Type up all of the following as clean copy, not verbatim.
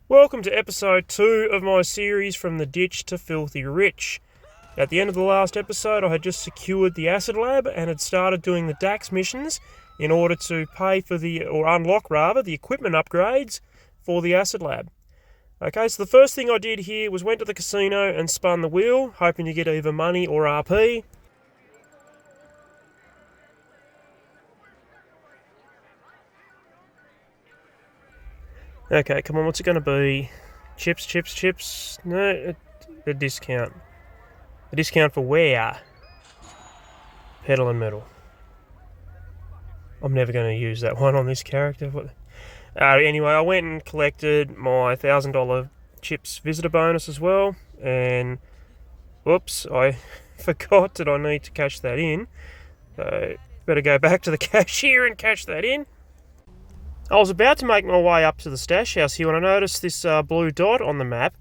Welcome to episode 2 of my series From the Ditch to Filthy Rich. At the end of the last episode, I had just secured the Acid Lab and had started doing the DAX missions in order to pay for unlock the equipment upgrades for the Acid Lab. Okay, so the first thing I did here was went to the casino and spun the wheel, hoping to get either money or RP. Okay, come on, what's it going to be? Chips? No, a discount. A discount for where? Pedal and metal. I'm never going to use that one on this character. Anyway, I went and collected my $1,000 chips visitor bonus as well, and whoops, I forgot that I need to cash that in. So better go back to the cashier and cash that in. I was about to make my way up to the stash house here when I noticed this blue dot on the map,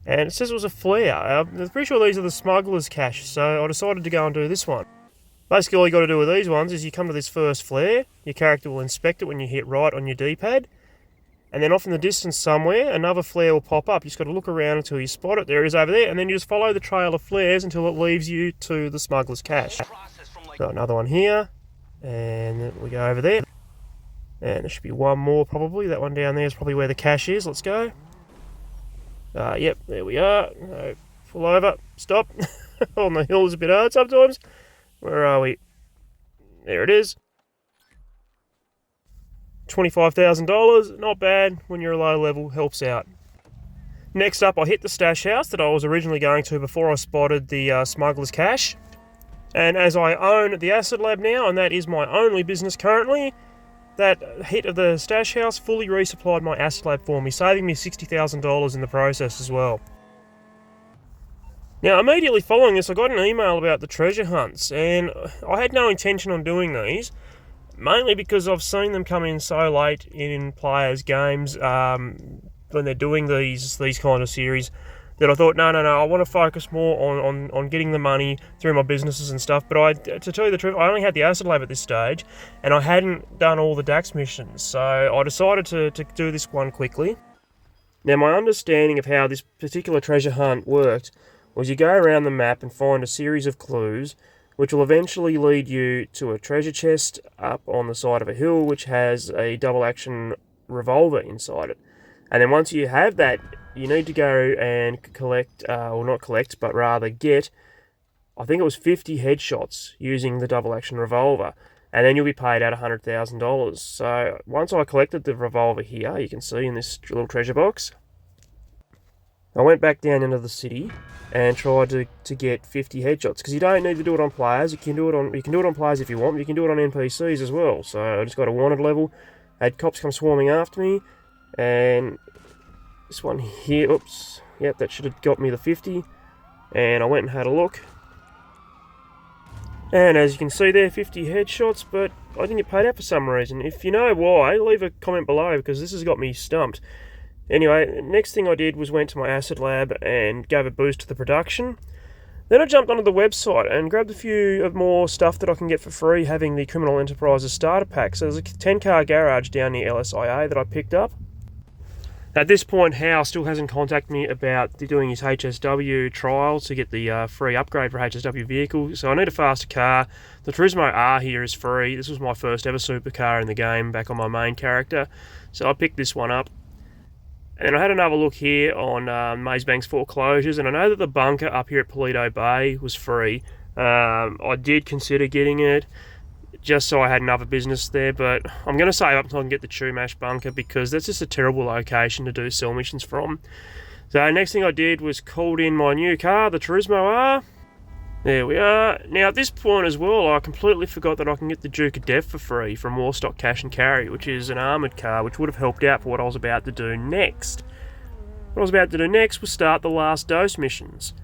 and it says it was a flare. I'm pretty sure these are the Smuggler's Cash, so I decided to go and do this one. Basically all you got to do with these ones is you come to this first flare, your character will inspect it when you hit right on your D-pad, and then off in the distance somewhere another flare will pop up. You just got to look around until you spot it. There it is over there, and then you just follow the trail of flares until it leaves you to the Smuggler's Cash. Got another one here, and then we go over there. And there should be one more probably. That one down there is probably where the cash is. Let's go. Yep, there we are. Pull over. Stop. On the hill is a bit hard sometimes. Where are we? There it is. $25,000. Not bad. When you're a low level, helps out. Next up, I hit the stash house that I was originally going to before I spotted the Smuggler's Cash. And as I own the Acid Lab now, and that is my only business currently, that hit of the stash house fully resupplied my Acid Lab for me, saving me $60,000 in the process as well. Now, immediately following this, I got an email about the treasure hunts, and I had no intention on doing these, mainly because I've seen them come in so late in players' games when they're doing these kind of series, that I thought, no, I want to focus more on getting the money through my businesses and stuff. But to tell you the truth, I only had the Acid Lab at this stage, and I hadn't done all the DAX missions, so I decided to do this one quickly. Now, my understanding of how this particular treasure hunt worked was you go around the map and find a series of clues, which will eventually lead you to a treasure chest up on the side of a hill, which has a double-action revolver inside it. And then once you have that, you need to go and collect, or not collect, but rather get, I think it was 50 headshots using the double-action revolver. And then you'll be paid out $100,000. So once I collected the revolver here, you can see in this little treasure box, I went back down into the city and tried to get 50 headshots. Because you don't need to do it on players. You can do it on players if you want, but you can do it on NPCs as well. So I just got a wanted level, had cops come swarming after me, and this one here, oops, yep, that should have got me the 50, and I went and had a look, and as you can see there, 50 headshots, but I didn't get paid out for some reason. If you know why, leave a comment below, because this has got me stumped. Anyway, next thing I did was went to my Acid Lab and gave a boost to the production. Then I jumped onto the website and grabbed a few of more stuff that I can get for free having the Criminal Enterprises starter pack. So there's a 10-car garage down near LSIA that I picked up. At this point, Hal still hasn't contacted me about doing his HSW trial to get the free upgrade for HSW vehicle, so I need a faster car. The Turismo R here is free. This was my first ever supercar in the game back on my main character, so I picked this one up. And I had another look here on Mazebank's foreclosures, and I know that the bunker up here at Polito Bay was free. I did consider getting it, just so I had another business there, but I'm going to save up until I can get the Chumash bunker, because that's just a terrible location to do sell missions from. So next thing I did was called in my new car, the Turismo R. There we are. Now at this point as well, I completely forgot that I can get the Duke of Death for free from Warstock Cash and Carry, which is an armoured car, which would have helped out for what I was about to do next. What I was about to do next was start the last dose missions.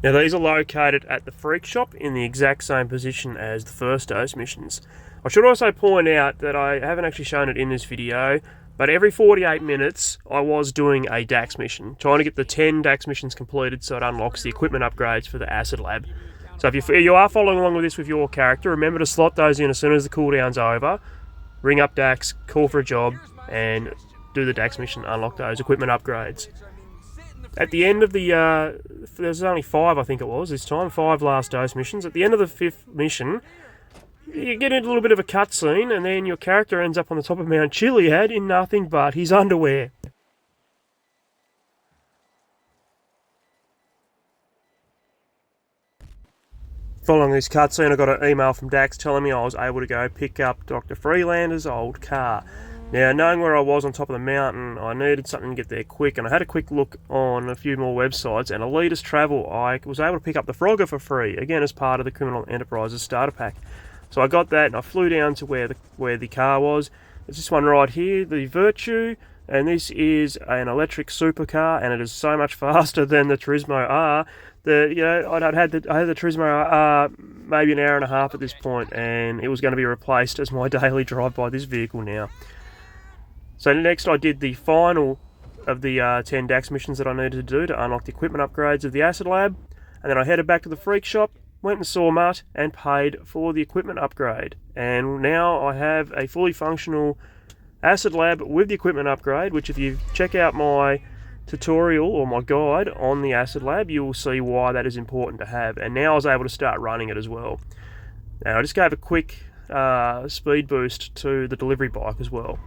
Now these are located at the Freak Shop in the exact same position as the first dose missions. I should also point out that I haven't actually shown it in this video, but every 48 minutes I was doing a DAX mission, trying to get the 10 DAX missions completed so it unlocks the equipment upgrades for the Acid Lab. So if you are following along with this with your character, remember to slot those in as soon as the cooldown's over, ring up DAX, call for a job, and do the DAX mission, unlock those equipment upgrades. At the end of the, there's only 5 I think it was this time, 5 last dose missions. At the end of the 5th mission, you get a little bit of a cutscene, and then your character ends up on the top of Mount Chiliad in nothing but his underwear. Following this cutscene, I got an email from Dax telling me I was able to go pick up Dr. Freelander's old car. Now, knowing where I was on top of the mountain, I needed something to get there quick, and I had a quick look on a few more websites, and Elitist Travel, I was able to pick up the Frogger for free, again as part of the Criminal Enterprises starter pack. So I got that, and I flew down to where the car was. It's this one right here, the Virtue, and this is an electric supercar, and it is so much faster than the Turismo R. I had the Turismo R maybe an hour and a half at this point, and it was going to be replaced as my daily drive by this vehicle now. So next I did the final of the 10 DAX missions that I needed to do to unlock the equipment upgrades of the Acid Lab, and then I headed back to the Freak Shop, went and saw Mutt, and paid for the equipment upgrade. And now I have a fully functional Acid Lab with the equipment upgrade, which if you check out my tutorial or my guide on the Acid Lab, you will see why that is important to have. And now I was able to start running it as well. Now I just gave a quick speed boost to the delivery bike as well.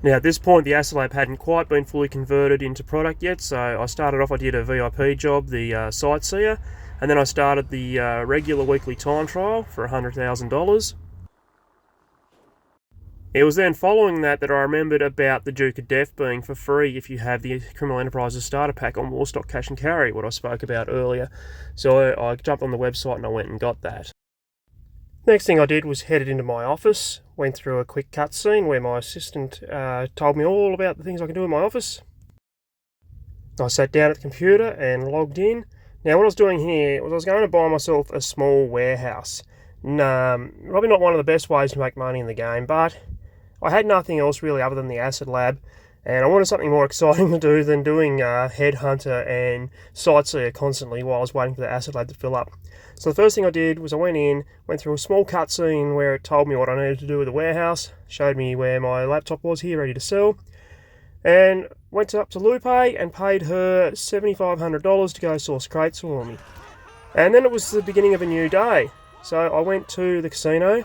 Now at this point the Acid Lab hadn't quite been fully converted into product yet, so I started off, I did a VIP job, the Sightseer, and then I started the regular weekly time trial for $100,000. It was then following that I remembered about the Duke of Death being for free if you have the Criminal Enterprises starter pack on Warstock Cash and Carry, what I spoke about earlier. So I jumped on the website and I went and got that. Next thing I did was headed into my office, went through a quick cutscene where my assistant told me all about the things I can do in my office. I sat down at the computer and logged in. Now what I was doing here was I was going to buy myself a small warehouse. Probably not one of the best ways to make money in the game, but I had nothing else really other than the Acid Lab, and I wanted something more exciting to do than doing Headhunter and Sightseer constantly while I was waiting for the Acid Lab to fill up. So the first thing I did was I went through a small cutscene where it told me what I needed to do with the warehouse, showed me where my laptop was here ready to sell, and went up to Lupe and paid her $7,500 to go source crates for me. And then it was the beginning of a new day. So I went to the casino,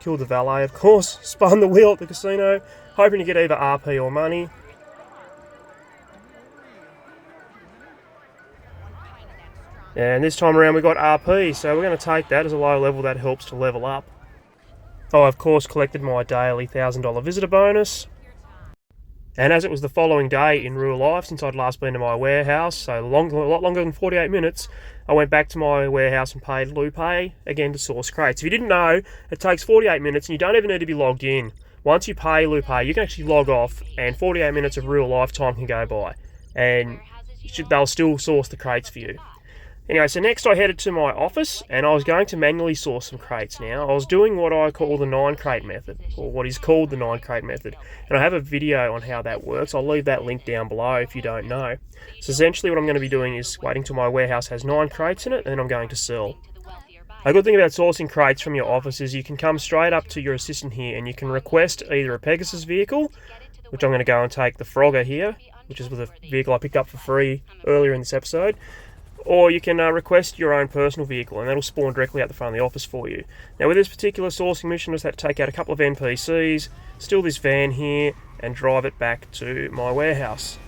killed the valet of course, spun the wheel at the casino, hoping to get either RP or money. And this time around we got RP, so we're going to take that as a low level that helps to level up. I of course collected my daily $1,000 visitor bonus. And as it was the following day in real life, since I'd last been to my warehouse, so a lot longer than 48 minutes, I went back to my warehouse and paid Lupe again to source crates. If you didn't know, it takes 48 minutes and you don't even need to be logged in. Once you pay Lupe, you can actually log off and 48 minutes of real life time can go by. And they'll still source the crates for you. Anyway, so next I headed to my office and I was going to manually source some crates now. I was doing what I call the 9 crate method, or what is called the 9 crate method. And I have a video on how that works. I'll leave that link down below if you don't know. So essentially what I'm going to be doing is waiting till my warehouse has 9 crates in it and then I'm going to sell. A good thing about sourcing crates from your office is you can come straight up to your assistant here and you can request either a Pegasus vehicle, which I'm going to go and take the Frogger here, which is the vehicle I picked up for free earlier in this episode, or you can request your own personal vehicle and that'll spawn directly out the front of the office for you. Now with this particular sourcing mission I just had to take out a couple of NPCs, steal this van here and drive it back to my warehouse.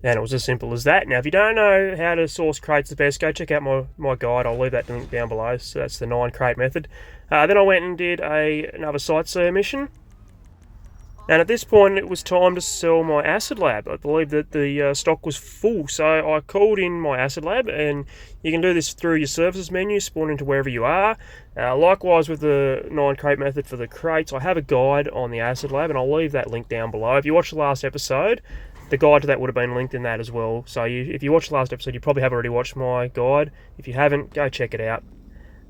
And it was as simple as that. Now if you don't know how to source crates the best, go check out my guide, I'll leave that link down below, so that's the 9 crate method. Then I went and did another Sightseer mission. And at this point it was time to sell my Acid Lab. I believe that the stock was full, so I called in my Acid Lab, and you can do this through your services menu, spawn into wherever you are. Likewise with the 9 crate method for the crates, I have a guide on the Acid Lab and I'll leave that link down below. If you watched the last episode, the guide to that would have been linked in that as well. So if you watched the last episode, you probably have already watched my guide. If you haven't, go check it out.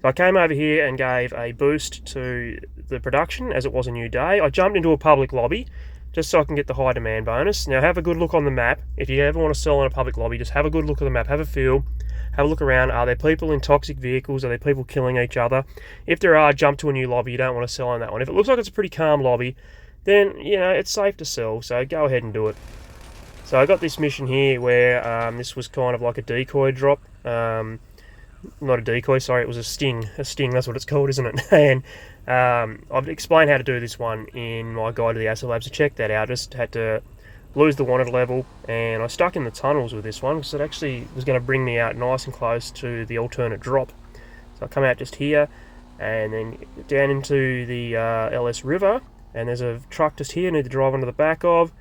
So I came over here and gave a boost to the production as it was a new day. I jumped into a public lobby just so I can get the high demand bonus. Now have a good look on the map. If you ever want to sell in a public lobby, just have a good look at the map, have a feel. have a look around. Are there people in toxic vehicles? Are there people killing each other? If there are, jump to a new lobby. You don't want to sell on that one. If it looks like it's a pretty calm lobby, then, you know, it's safe to sell, so go ahead and do it. So I got this mission here where this was kind of like a decoy drop. Not a decoy, sorry, it was a sting. A sting, that's what it's called, isn't it? And I've explained how to do this one in my guide to the Acid Lab, so check that out. Just had to lose the wanted level, and I stuck in the tunnels with this one because it actually was going to bring me out nice and close to the alternate drop. So I come out just here, and then down into the LS River, and there's a truck just here I need to drive onto the back of.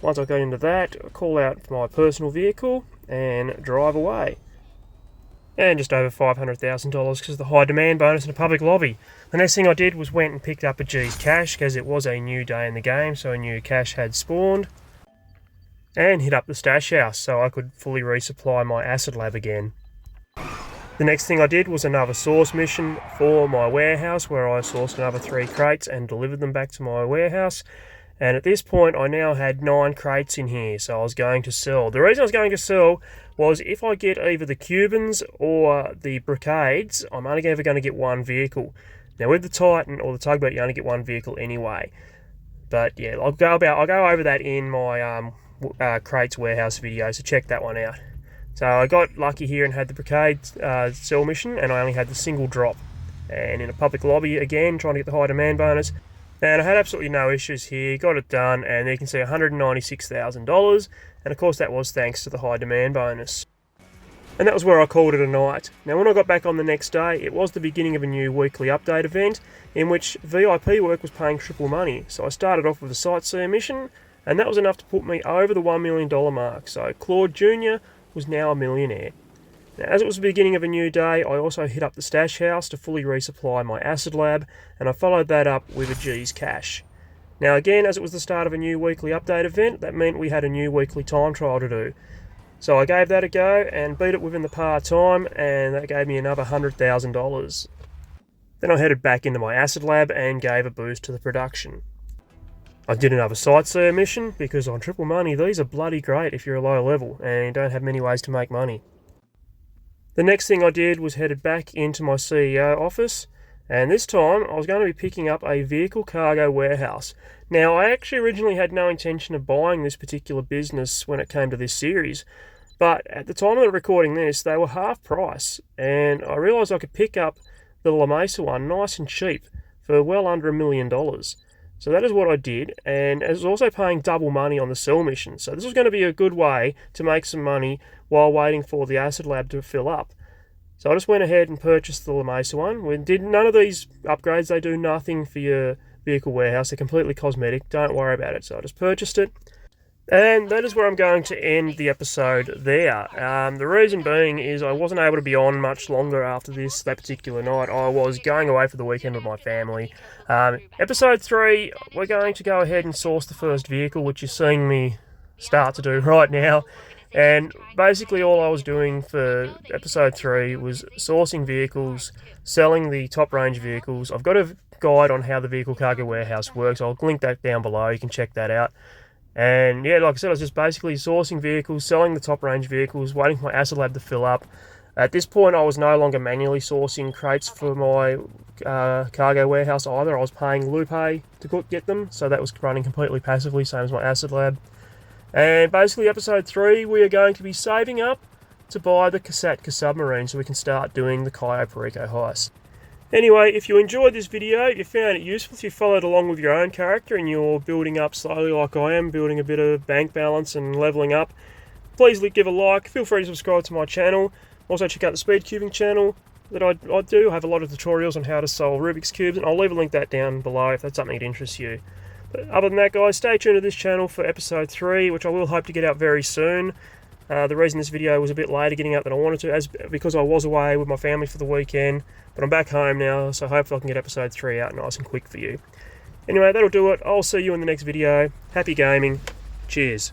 Once I go into that, I call out my personal vehicle and drive away. And just over $500,000 because of the high demand bonus in a public lobby. The next thing I did was went and picked up a G's cash because it was a new day in the game, so a new cash had spawned. And hit up the stash house so I could fully resupply my acid lab again. The next thing I did was another source mission for my warehouse where I sourced another 3 crates and delivered them back to my warehouse. And at this point I now had 9 crates in here, so I was going to sell. The reason I was going to sell was if I get either the Cubans or the Brigades, I'm only ever going to get 1 vehicle. Now with the Titan or the tugboat you only get 1 vehicle anyway. But yeah, I'll go over that in my crates warehouse video, so check that one out. So I got lucky here and had the Brigade sell mission, and I only had the single drop. And in a public lobby again, trying to get the high demand bonus. And I had absolutely no issues here, got it done, and you can see $196,000, and of course that was thanks to the high demand bonus. And that was where I called it a night. Now when I got back on the next day, it was the beginning of a new weekly update event, in which VIP work was paying triple money. So I started off with a sightseer mission, and that was enough to put me over the $1 million mark, so Claude Jr. was now a millionaire. Now, as it was the beginning of a new day, I also hit up the stash house to fully resupply my acid lab, and I followed that up with a G's cash. Now again, as it was the start of a new weekly update event, that meant we had a new weekly time trial to do. So I gave that a go and beat it within the par time, and that gave me another $100,000. Then I headed back into my acid lab and gave a boost to the production. I did another sightseer mission, because on triple money these are bloody great if you're a low level and don't have many ways to make money. The next thing I did was headed back into my CEO office, and this time I was going to be picking up a vehicle cargo warehouse. Now I actually originally had no intention of buying this particular business when it came to this series, but at the time of recording this they were half price, and I realised I could pick up the La Mesa one nice and cheap for well under $1 million. So that is what I did, and I was also paying double money on the sell mission. So this was going to be a good way to make some money while waiting for the acid lab to fill up. So I just went ahead and purchased the La Mesa one. We did none of these upgrades. They do nothing for your vehicle warehouse. They're completely cosmetic. Don't worry about it. So I just purchased it. And that is where I'm going to end the episode there. The reason being is I wasn't able to be on much longer after that particular night. I was going away for the weekend with my family. Episode 3, we're going to go ahead and source the first vehicle, which you're seeing me start to do right now. And basically all I was doing for episode 3 was sourcing vehicles, selling the top range vehicles. I've got a guide on how the vehicle cargo warehouse works. I'll link that down below. You can check that out. And yeah, like I said, I was just basically sourcing vehicles, selling the top range vehicles, waiting for my acid lab to fill up. At this point, I was no longer manually sourcing crates for my cargo warehouse either. I was paying Lupe to get them, so that was running completely passively, same as my acid lab. And basically, episode 3, we are going to be saving up to buy the Kasatka submarine so we can start doing the Cayo Perico heist. Anyway, if you enjoyed this video, if you found it useful, if you followed along with your own character and you're building up slowly like I am, building a bit of bank balance and leveling up, please give a like, feel free to subscribe to my channel. Also check out the speed cubing channel that I do. I have a lot of tutorials on how to solve Rubik's Cubes, and I'll leave a link that down below if that's something that interests you. But other than that guys, stay tuned to this channel for episode 3, which I will hope to get out very soon. The reason this video was a bit later getting out than I wanted to is because I was away with my family for the weekend, but I'm back home now, so hopefully I can get episode 3 out nice and quick for you. Anyway, that'll do it. I'll see you in the next video. Happy gaming. Cheers.